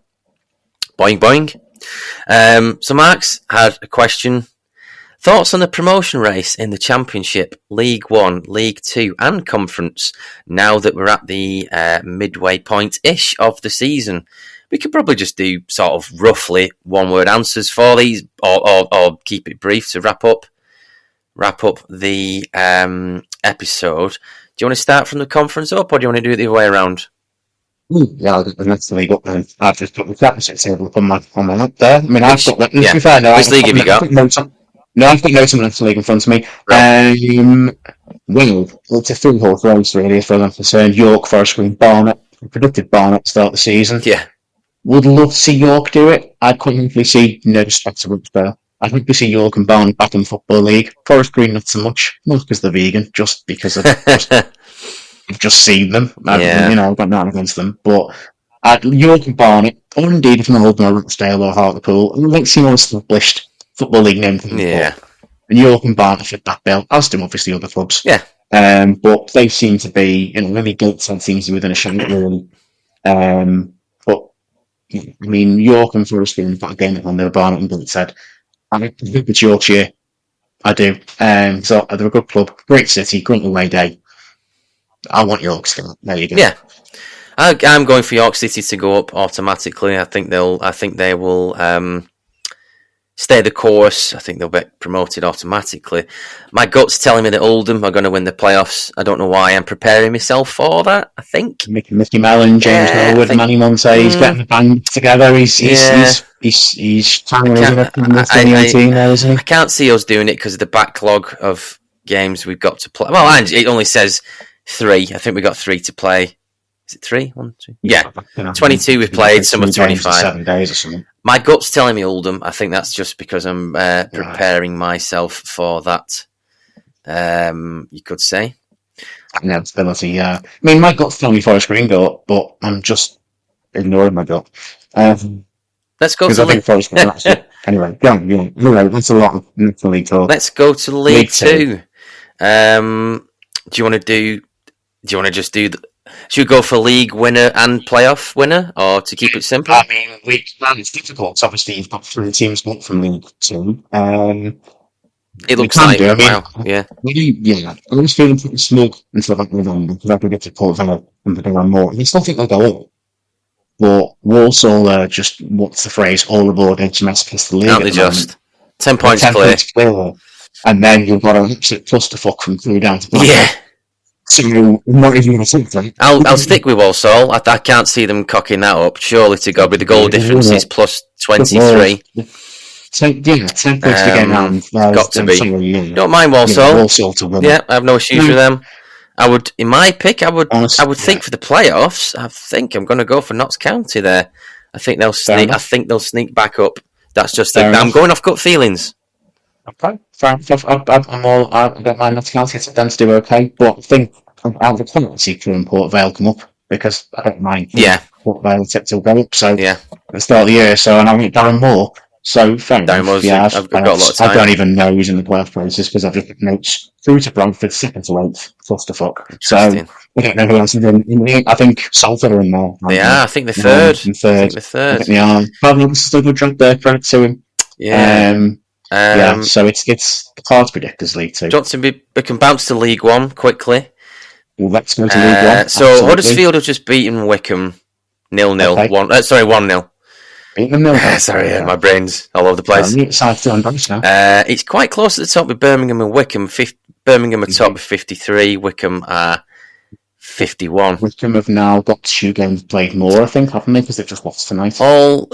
Speaker 3: Boing, boing. So Mark's had a question. Thoughts on the promotion race in the Championship, League 1, League 2 and Conference, now that we're at the midway point-ish of the season? We could probably just do sort of roughly one-word answers for these, or keep it brief to wrap up the episode. Do you want to start from the Conference up, or do you want to do it the other way around?
Speaker 2: Yeah, I'll get the next league up then. I've just put the championship table up on my lap there. I mean, I've got that. To be fair,
Speaker 3: which league have you got?
Speaker 2: No, I've got notes on the next league in front of me. Right. Well, it's a three-horse race, really, as far as I'm concerned. York, Forest Green, Barnet. I predicted Barnet to start the season.
Speaker 3: Yeah.
Speaker 2: Would love to see York do it. I'd quite happily see, no disrespect to Rochdale, I'd like to see York and Barnet back in the Football League. Forest Green, not so much. Not because they're vegan, just because I've just seen them. I've got nothing against them. But York and Barnet, or indeed if not Oldham or Rochdale or Hartlepool, I'd like to see more established Football League name.
Speaker 3: Yeah.
Speaker 2: And York and Barnet fit that bill, as do obviously other clubs.
Speaker 3: Yeah.
Speaker 2: But they seem to be, really Gateshead seems to be within a shout, really. But, I mean, York and Forest Green have got a game on there, Barnet and Gateshead. I think it's Yorkshire. I do. So they're a good club, great city, great away day. I want York still. There you go.
Speaker 3: Yeah, I'm going for York City to go up automatically. I think they will stay the course. I think they'll get promoted automatically. My gut's telling me that Oldham are going to win the playoffs. I don't know why. I'm preparing myself for that. I think
Speaker 2: Mickey Mellon, James Norwood, Manny Monte. He's getting the band together. He's trying to team there, isn't he?
Speaker 3: I can't see us doing it because of the backlog of games we've got to play. Well, and it only says 3. I think we got 3 to play. Is it 3? 1, 2? Yeah. 22 we've played, some of 25.
Speaker 2: 7 days or something.
Speaker 3: My gut's telling me Oldham. I think that's just because I'm preparing myself for that, you could say.
Speaker 2: Inevitability, yeah. I mean, my gut's telling me Forest Green go up, but I'm just ignoring my gut.
Speaker 3: Let's go
Speaker 2: to League 2. Anyway, go on. That's a lot of League talk.
Speaker 3: Let's go to League 2. Do you want to just do... Should we go for league winner and playoff winner, or to keep it simple?
Speaker 2: I mean, it's difficult. Obviously, you've got 3 teams up from League 2.
Speaker 3: It looks like, wow, yeah.
Speaker 2: I was feeling pretty smug until about November, because I could get to Port Villa and put on more. I still think they'll go up. But Walsall just, what's the phrase, all aboard HMS Pistol League.
Speaker 3: Aren't they just? 10 points clear.
Speaker 2: And then you've got an absolute clusterfuck from 3 down to 5.
Speaker 3: Yeah.
Speaker 2: So, not even going to think that.
Speaker 3: I'll stick with Walsall. I can't see them cocking that up. Surely to God, with the goal difference is plus 23.
Speaker 2: 10 points to get round.
Speaker 3: Got to be. Don't mind Walsall.
Speaker 2: Walsall to win.
Speaker 3: Yeah, I have no issues with them. I would, in my pick, I would think for the playoffs. I think I'm going to go for Notts County there. I think they'll sneak. I think they'll sneak back up. That's just. I'm going off gut feelings.
Speaker 2: Okay, fair enough. I don't mind Notts County. It's them to do okay, but I think out of the quality Crewe and Port Vale come up, because I don't mind.
Speaker 3: Yeah,
Speaker 2: Port Vale tipped will go up. So
Speaker 3: yeah,
Speaker 2: at the start of the year. So and I mean Darren Moore. So fair enough.
Speaker 3: Darren Moore's, yeah, I've got a lot of time.
Speaker 2: I don't even know who's in the playoff places because I've just got notes through to Bradford, 2nd to 8th, clusterfuck. So I don't know who else is in. I think Salford are in there.
Speaker 3: Yeah, I think they're third.
Speaker 2: I think they are. Probably still a good job there. Credit to him.
Speaker 3: Yeah.
Speaker 2: So it's hard to predict as League 2.
Speaker 3: We can bounce to League 1 quickly.
Speaker 2: Well, let's go to League One.
Speaker 3: So Huddersfield have just beaten Wickham 0-0.
Speaker 2: Okay.
Speaker 3: 1-0.
Speaker 2: Beaten them 0-0.
Speaker 3: Sorry, my brain's all over the place. It's quite close at the top with Birmingham and Wickham. Birmingham are top with 53. Wickham are 51.
Speaker 2: Wickham have now got 2 games played more, I think, haven't they? Because they've just lost tonight.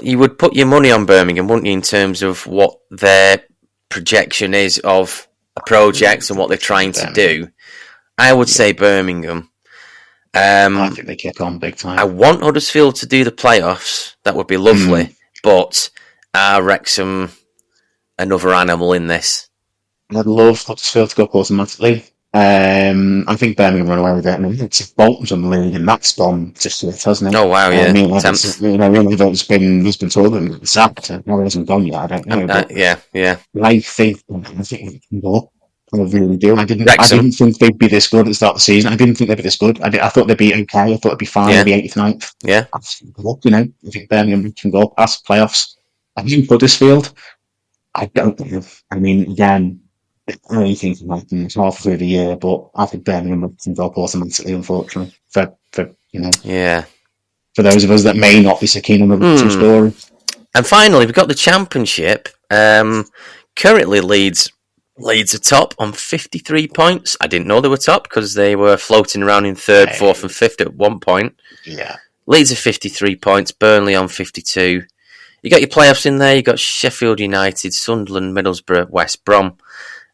Speaker 3: You would put your money on Birmingham, wouldn't you, in terms of what their projection is of a project and what they're trying to do? I would say Birmingham.
Speaker 2: I think they kick on big time.
Speaker 3: I want Huddersfield to do the playoffs. That would be lovely. But are Wrexham another animal in this?
Speaker 2: I'd love Huddersfield to go automatically. I think Birmingham run away with it. I mean, it's Bolton's on the league, and that's gone just to it, hasn't it?
Speaker 3: Oh wow, yeah.
Speaker 2: I mean, like really, there's been talk that it's sacked. No, it hasn't gone yet. I don't know.
Speaker 3: Yeah.
Speaker 2: I think they can go. I really do. I didn't think they'd be this good at the start of the season. I didn't think they'd be this good. I thought they'd be okay. I thought they'd be fine. They'd be 8th, 9th.
Speaker 3: Yeah.
Speaker 2: I think Birmingham can go past playoffs. I think Huddersfield, I don't know. I mean, again, anything can happen. It's half through the year, but I think Birmingham can go automatically, unfortunately. For those of us that may not be so keen on the Wrexham story.
Speaker 3: And finally, we've got the Championship. Currently, Leeds are top on 53 points. I didn't know they were top because they were floating around in 3rd, 4th and 5th at one point.
Speaker 2: Yeah.
Speaker 3: Leeds are 53 points, Burnley on 52. You got your playoffs in there. You got Sheffield United, Sunderland, Middlesbrough, West Brom.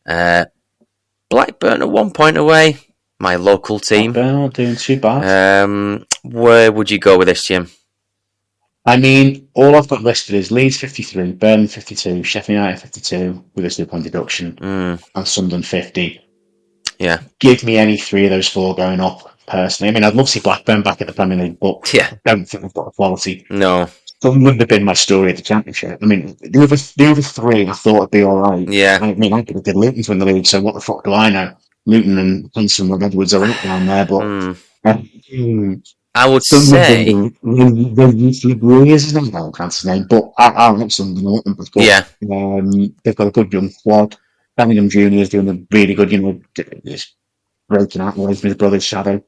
Speaker 3: Blackburn are 1 point away. My local team.
Speaker 2: Blackburn not doing too bad.
Speaker 3: Where would you go with this, Jim?
Speaker 2: I mean, all I've got listed is Leeds 53, Burnley 52, Sheffield United 52 with a 2-point deduction, and Sunderland 50.
Speaker 3: Yeah.
Speaker 2: Give me any 3 of those 4 going up, personally. I mean, I'd love to see Blackburn back at the Premier League, but I don't think they've got the quality.
Speaker 3: No.
Speaker 2: Sunderland have been my story at the Championship. I mean, the other 3 I thought would be alright.
Speaker 3: Yeah.
Speaker 2: I mean, I could have did Luton to win the league, so what the fuck do I know? Luton and Huntston and Edwards are up down there, but...
Speaker 3: I would say...
Speaker 2: Breeze, I don't know his name, but I like Sunderland.
Speaker 3: Yeah.
Speaker 2: They've got a good young squad. Bellingham Jr. is doing a really good, just breaking out with his brother's shadow,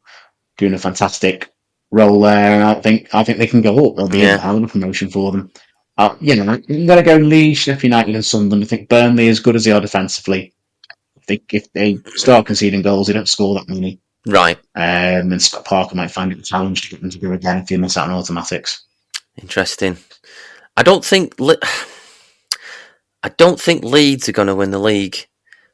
Speaker 2: doing a fantastic role there. And I think they can go up. There'll be a hell of a promotion for them. I'm going to go Leeds, Sheffield United and Sunderland. I think Burnley, as good as they are defensively, if they start conceding goals, they don't score that many.
Speaker 3: Right.
Speaker 2: And Scott Parker might find it a challenge to get them to go again if they miss out on automatics.
Speaker 3: Interesting. I don't think Leeds are going to win the league.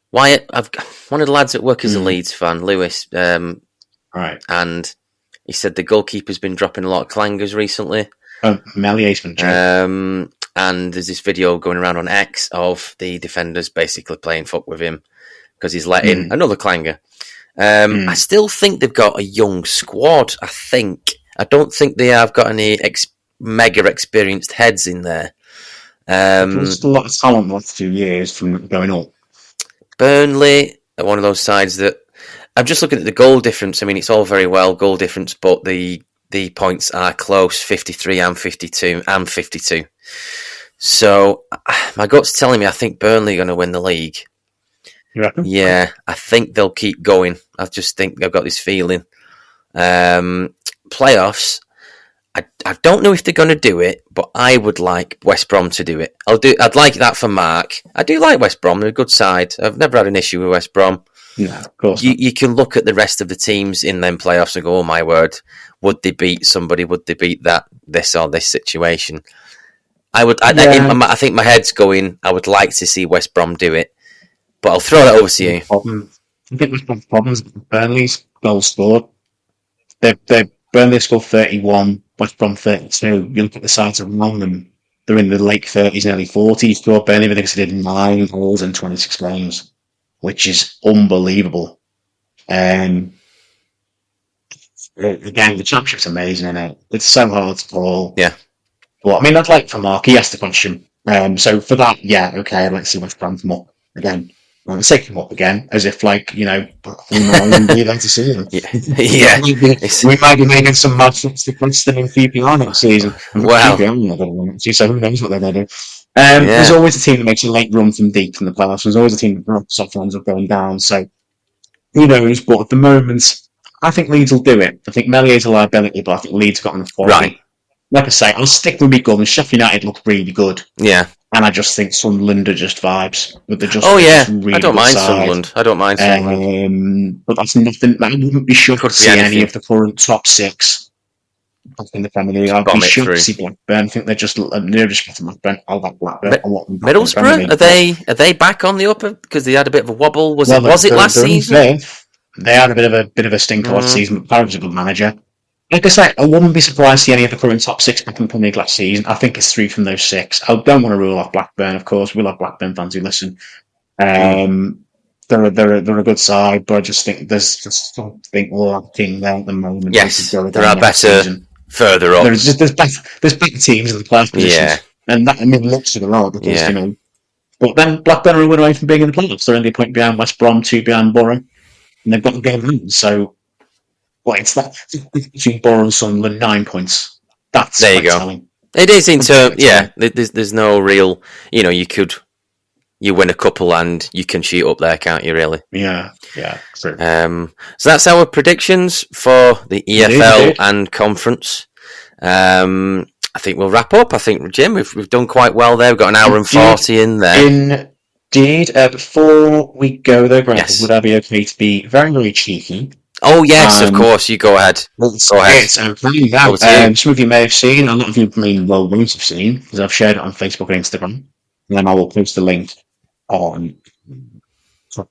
Speaker 3: One of the lads at work is a Leeds fan, Lewis.
Speaker 2: Right.
Speaker 3: And he said the goalkeeper's been dropping a lot of clangers recently.
Speaker 2: Melié's been
Speaker 3: and there's this video going around on X of the defenders basically playing fuck with him because he's let in another clanger. I still think they've got a young squad. I don't think they have got any mega experienced heads in there.
Speaker 2: There's a lot of talent the last 2 years from going up.
Speaker 3: Burnley are one of those sides that I'm just looking at the goal difference. I mean, it's all very well goal difference, but the points are close, 53 and 52 and 52. So my gut's telling me I think Burnley are going to win the league.
Speaker 2: You reckon?
Speaker 3: Yeah, I think they'll keep going. I just think I've got this feeling. Playoffs, I don't know if they're going to do it, but I would like West Brom to do it. I'd like that for Mark. I do like West Brom. They're a good side. I've never had an issue with West Brom.
Speaker 2: No, of course
Speaker 3: not. You can look at the rest of the teams in them playoffs and go, oh my word, would they beat somebody? Would they beat this or this situation? I think my head's going, I would like to see West Brom do it. But I'll throw that over to you.
Speaker 2: I think West Brom's problems with Burnley's goals scored. Burnley scored 31, West Brom 32. You look at the sides around them, they're in the late 30s, nearly 40s. Scored Burnley, I think they did 9 goals in 26 games, which is unbelievable. Again, the Championship's amazing, isn't it? It's so hard to call.
Speaker 3: Yeah.
Speaker 2: But I mean, I'd like for Mark, he has to punch him. So for that, yeah, okay, I'd like to see West Brom come up again. I'm saying come up again, as if, we might be there to see them.
Speaker 3: Yeah.
Speaker 2: We might be making some mad trips to Princeton in PPR next season.
Speaker 3: Wow.
Speaker 2: So who knows what they're going to do. There's always a team that makes a late run from deep in the playoffs. There's always a team that drops off ends up going down. So who knows? But at the moment, I think Leeds will do it. I think Mellier's a liability, but I think Leeds got enough quality.
Speaker 3: Right.
Speaker 2: Like I say, I'll stick with my guns. Sheffield United look really good.
Speaker 3: Yeah.
Speaker 2: And I just think Sunderland are just vibes. But they're just, really
Speaker 3: I don't
Speaker 2: good
Speaker 3: mind
Speaker 2: side.
Speaker 3: Sunderland. I don't mind Sunderland.
Speaker 2: But that's nothing. I wouldn't be shocked to see any of the current top 6 in the Premier League. I'd be shocked to see Blackburn. I think they're just getting Blackburn. I like Blackburn.
Speaker 3: Middlesbrough, are they back on the upper because they had a bit of a wobble? Was it last season?
Speaker 2: They had a bit of a stinker last season, but Parrot's a good manager. Like I say, I wouldn't be surprised to see any of the current top 6 back in the Premier League last season. I think it's 3 from those 6. I don't want to rule off Blackburn, of course. We'll have Blackburn fans who listen. They're a good side, but I just think there's just something lacking there at the moment.
Speaker 3: Yes, there are better further up.
Speaker 2: There's better teams in the playoff positions, and that looks to the road because But then Blackburn are a win away from being in the playoffs. They're only a point behind West Brom, 2 behind Borough, and they've got the game on. So, it's that between Borough and Sunderland, 9 points. That's
Speaker 3: there you go.
Speaker 2: Telling.
Speaker 3: It is in terms. Yeah, there's no real. You win a couple and you can shoot up there, can't you? Really?
Speaker 2: Yeah, true.
Speaker 3: So that's our predictions for the EFL and conference. I think we'll wrap up. I think, Jim, we've done quite well there. We've got an hour and 40 in there.
Speaker 2: Indeed. Before we go, though, Grant, would I be okay to be very, very cheeky?
Speaker 3: Oh, yes, of course. You go ahead. Go ahead.
Speaker 2: It's okay. Some of you may have seen, a lot of you won't have seen, because I've shared it on Facebook and Instagram. And then I will post the link on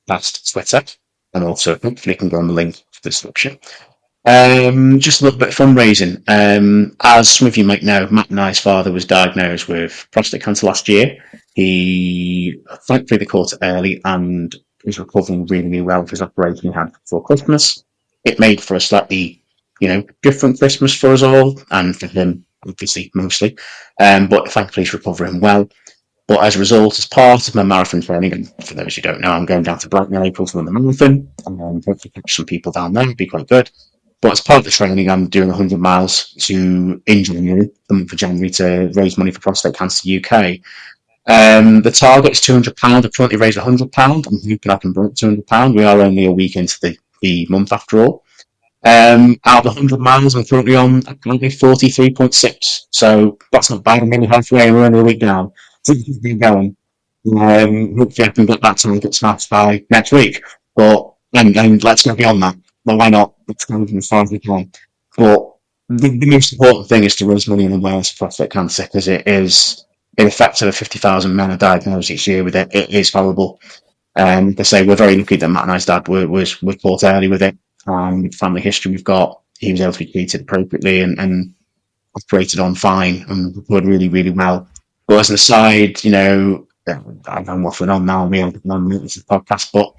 Speaker 2: past Twitter, and also hopefully you can go on the link to the description. Just a little bit of fundraising. As some of you might know, Matt and I's father was diagnosed with prostate cancer last year. He thankfully they caught it early and is recovering really, really well for his operation he had before Christmas. It made for a slightly, different Christmas for us all, and for him, obviously, mostly. But thankfully he's recovering well. But as a result, as part of my marathon training, and for those who don't know, I'm going down to Brighton in April to run the marathon, and hopefully catch some people down there, it'd be quite good. But as part of the training, I'm doing 100 miles in January, the month of January, to raise money for Prostate Cancer UK. The target is £200. I've currently raised £100. I'm hoping I can break £200. We are only a week into the month after all. Out of the 100 miles, I'm currently on 43.6. So that's not bad. I'm nearly halfway. We're only a week down. Keep going. Hopefully I can get that target smashed by next week. But and let's go beyond that. Well, why not? Let's go as far as we can. But the most important thing is to raise money in awareness of prostate cancer, because it affects over 50,000 men are diagnosed each year with it. It is horrible. They say we're very lucky that Matt and I's dad was caught early with it. With the family history we've got, he was able to be treated appropriately and operated on fine and recovered really, really well. But as an aside, I'm waffling on now. We haven't done this podcast, but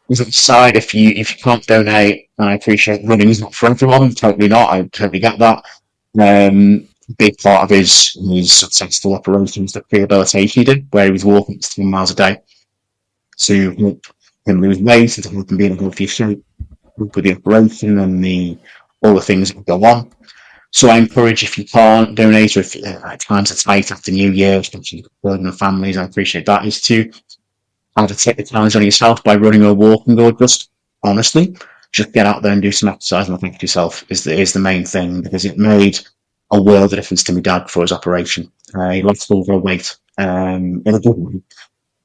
Speaker 2: as an aside, if you can't donate, I appreciate running is not for everyone. Totally not. I totally get that. Big part of his successful operation was the rehabilitation he did, where he was walking 10 miles a day to help him lose weight and to help him be in a healthy shape with the operation and all the things that go on. So I encourage, if you can't donate, or if times are tight after New Year, especially building families, I appreciate that, is to either take the challenge on yourself by running or walking, or just honestly just get out there and do some exercise and look after yourself is the main thing, because it made a world of difference to my dad before his operation. He lost overweight in a good way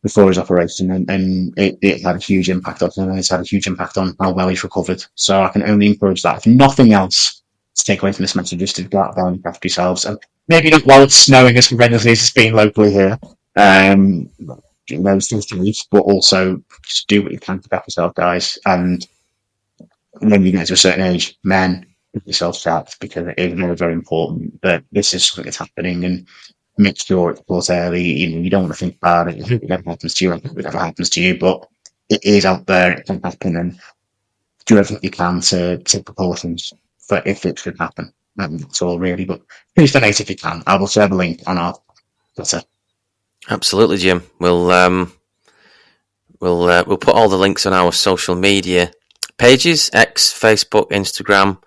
Speaker 2: before his operation, and it had a huge impact on him, and it's had a huge impact on how well he's recovered. So I can only encourage that, if nothing else, to take away from this message, is to go out there and look after yourselves. And maybe not while it's snowing as horrendously as it's been locally here, but also just do what you can to look after yourself, guys. And when you get to a certain age, men, give yourself checked, because it is very, very important that this is something that's happening, and make sure it's caught early. You don't want to think about it. I hope it never happens to you. I hope it never happens to you, but it is out there. It can happen, and do everything you can to take precautions for if it should happen. That's all really. But please donate if you can. I will share the link on our Twitter.
Speaker 3: Absolutely, Jim. We'll put all the links on our social media pages: X, Facebook, Instagram.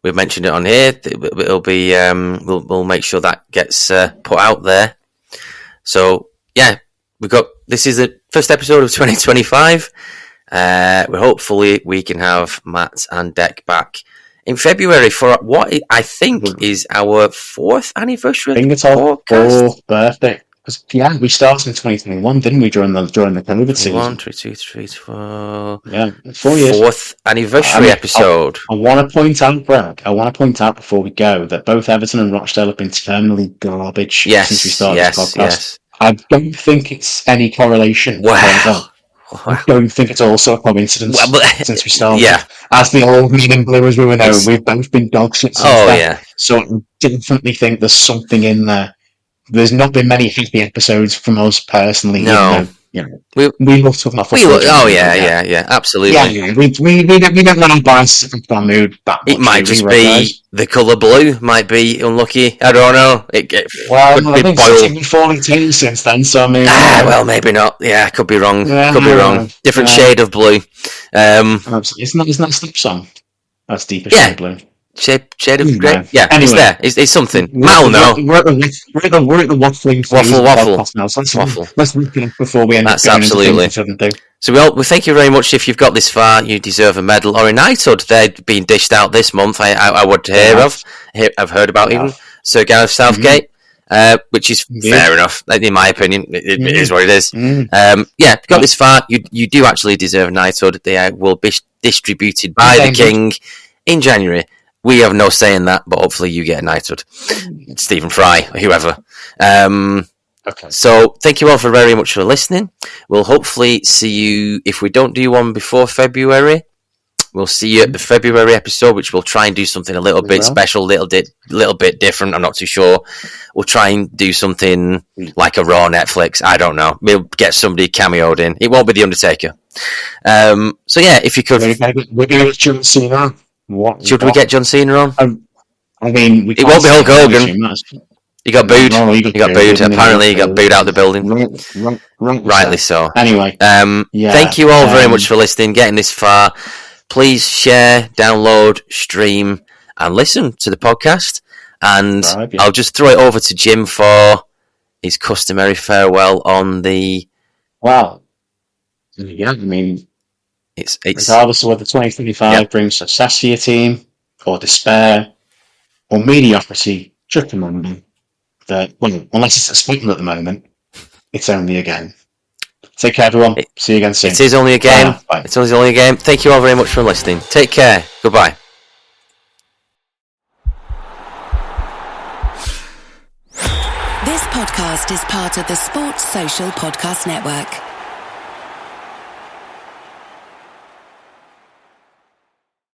Speaker 3: We've mentioned it on here. It'll be we'll make sure that gets put out there. So yeah, this is the first episode of 2025. Hopefully we can have Matt and Deck back in February for what I think is our 4th anniversary.
Speaker 2: I think it's our 4th birthday. Because we started in 2021, didn't we? During the COVID season.
Speaker 3: 1, 2, 3, 4.
Speaker 2: Yeah, 4 years.
Speaker 3: 4th anniversary episode.
Speaker 2: I want to point out, Greg. Before we go that both Everton and Rochdale have been terminally garbage since we started this podcast. Yes. I don't think it's any correlation.
Speaker 3: Wow.
Speaker 2: I don't think it's also a coincidence since we started.
Speaker 3: Yeah.
Speaker 2: As the old men in blue as we were known, we've both been dog shit since then.
Speaker 3: Yeah.
Speaker 2: So I definitely think there's something in there. There's not been many happy episodes from us personally.
Speaker 3: No.
Speaker 2: We love talking about football.
Speaker 3: Yeah, absolutely.
Speaker 2: Yeah. We don't want to bias our mood that much.
Speaker 3: It might just be the colour blue. Might be unlucky. I don't know. I think
Speaker 2: it's falling too since then. So I mean,
Speaker 3: well, maybe not. Yeah, could be wrong. Could be wrong. Different shade of blue.
Speaker 2: Isn't that a Slip song? That's deeper shade of blue.
Speaker 3: Shade of grey. Yeah,
Speaker 2: anyway,
Speaker 3: it's there. It's something. Mal, no.
Speaker 2: We're at the waffling.
Speaker 3: Waffle.
Speaker 2: Now, so let's look it up before we end.
Speaker 3: That's absolutely. So we thank you very much. If you've got this far, you deserve a medal or a knighthood. They're being dished out this month. I would hear of. I've heard about even Sir Gareth Southgate, which is fair enough in my opinion. It is what it is. If you've got this far, you do actually deserve a knighthood. They will be distributed by the King in January. We have no say in that, but hopefully you get a knighthood. Stephen Fry, or whoever.
Speaker 2: Okay.
Speaker 3: So thank you all very much for listening. We'll hopefully see you, if we don't do one before February, we'll see you at the February episode, which we'll try and do something a little bit special, little bit different. I'm not too sure. We'll try and do something like a Raw Netflix. I don't know. We'll get somebody cameoed in. It won't be The Undertaker. So yeah, if you could...
Speaker 2: We're going to John Cena.
Speaker 3: Should we get John Cena on?
Speaker 2: I mean,
Speaker 3: it won't be Hulk Hogan. He got booed. He got booed. Apparently, he got booed out of the building. Rightly so.
Speaker 2: Anyway,
Speaker 3: thank you all very much for listening, getting this far. Please share, download, stream, and listen to the podcast. And I'll just throw it over to Jim for his customary farewell on the...
Speaker 2: Well, yeah, I mean...
Speaker 3: It's
Speaker 2: regardless of whether 2025 brings success for your team, or despair, or mediocrity, just remember that, well, unless it's a Scotland at the moment, it's only a game. Take care, everyone. See you again soon.
Speaker 3: It is only a game.
Speaker 2: Bye.
Speaker 3: It's only a game. Thank you all very much for listening. Take care. Goodbye.
Speaker 1: This podcast is part of the Sports Social Podcast Network.